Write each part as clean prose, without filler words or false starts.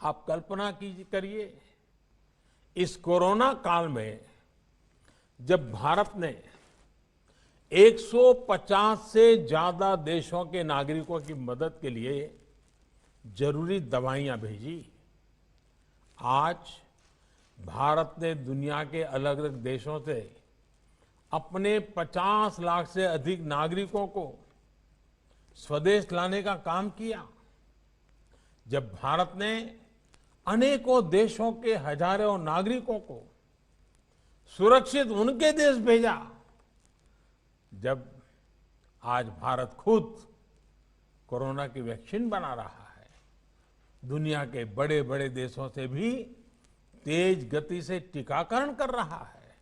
आप कल्पना करिए, इस कोरोना काल में जब भारत ने 150 से ज्यादा देशों के नागरिकों की मदद के लिए जरूरी दवाइयां भेजी, आज भारत ने दुनिया के अलग अलग देशों से अपने 50 लाख से अधिक नागरिकों को स्वदेश लाने का काम किया। जब भारत ने अनेकों देशों के हजारों नागरिकों को सुरक्षित उनके देश भेजा, जब आज भारत खुद कोरोना की वैक्सीन बना रहा है, दुनिया के बड़े बड़े देशों से भी तेज गति से टीकाकरण कर रहा है,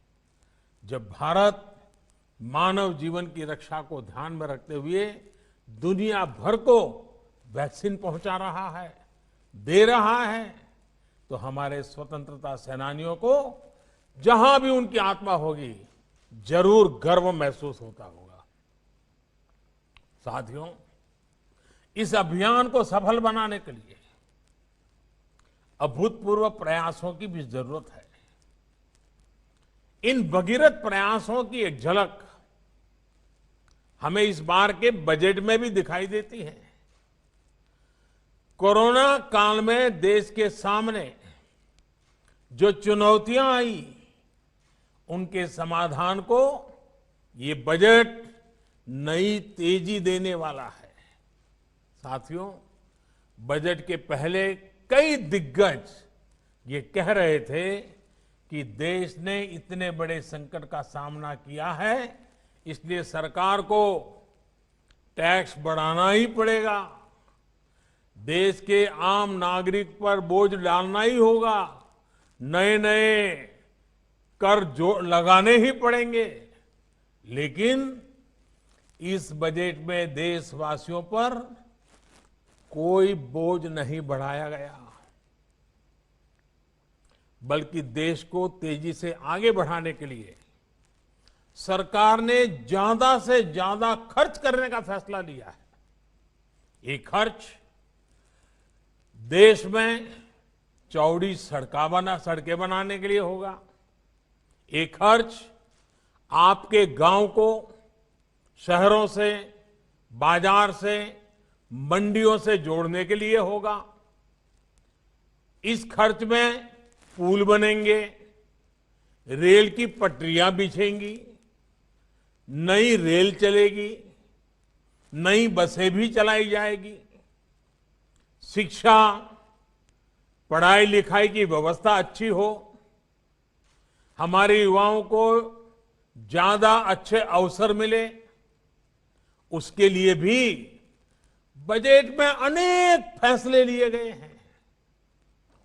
जब भारत मानव जीवन की रक्षा को ध्यान में रखते हुए दुनिया भर को वैक्सीन पहुंचा रहा है, दे रहा है, तो हमारे स्वतंत्रता सेनानियों को जहां भी उनकी आत्मा होगी जरूर गर्व महसूस होता होगा। साथियों, इस अभियान को सफल बनाने के लिए अभूतपूर्व प्रयासों की भी जरूरत है। इन भगीरथ प्रयासों की एक झलक हमें इस बार के बजट में भी दिखाई देती है। कोरोना काल में देश के सामने जो चुनौतियां आई, उनके समाधान को ये बजट नई तेजी देने वाला है। साथियों, बजट के पहले कई दिग्गज ये कह रहे थे कि देश ने इतने बड़े संकट का सामना किया है, इसलिए सरकार को टैक्स बढ़ाना ही पड़ेगा, देश के आम नागरिक पर बोझ डालना ही होगा, नए नए कर जो लगाने ही पड़ेंगे। लेकिन इस बजट में देशवासियों पर कोई बोझ नहीं बढ़ाया गया, बल्कि देश को तेजी से आगे बढ़ाने के लिए सरकार ने ज्यादा से ज्यादा खर्च करने का फैसला लिया है। ये खर्च देश में चौड़ी सड़कें बनाने के लिए होगा, ये खर्च आपके गांव को शहरों से, बाजार से, मंडियों से जोड़ने के लिए होगा। इस खर्च में पुल बनेंगे, रेल की पटरियां बिछेंगी, नई रेल चलेगी, नई बसें भी चलाई जाएगी, शिक्षा, पढ़ाई लिखाई की व्यवस्था अच्छी हो, हमारे युवाओं को ज्यादा अच्छे अवसर मिले, उसके लिए भी बजट में अनेक फैसले लिए गए हैं।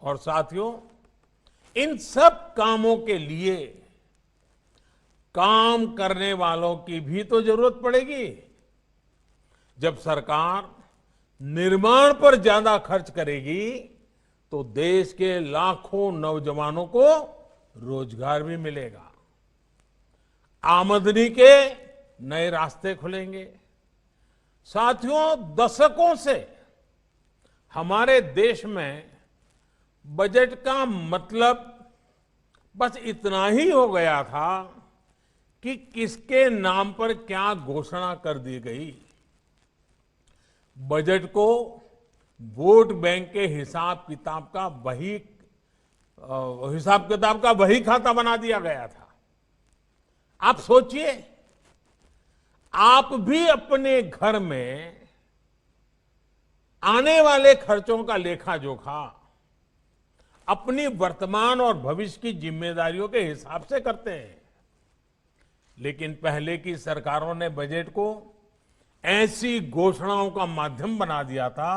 और साथियों, इन सब कामों के लिए काम करने वालों की भी तो जरूरत पड़ेगी। जब सरकार निर्माण पर ज्यादा खर्च करेगी तो देश के लाखों नौजवानों को रोजगार भी मिलेगा, आमदनी के नए रास्ते खुलेंगे। साथियों, दशकों से हमारे देश में बजट का मतलब बस इतना ही हो गया था कि किसके नाम पर क्या घोषणा कर दी गई। बजट को वोट बैंक के हिसाब किताब का वही खाता बना दिया गया था। आप सोचिए, आप भी अपने घर में आने वाले खर्चों का लेखा जोखा अपनी वर्तमान और भविष्य की जिम्मेदारियों के हिसाब से करते हैं। लेकिन पहले की सरकारों ने बजट को ऐसी घोषणाओं का माध्यम बना दिया था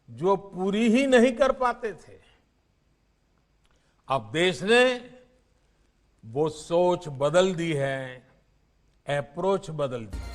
जो पूरी ही नहीं कर पाते थे। अब देश ने वो सोच बदल दी है, अप्रोच बदल दी है।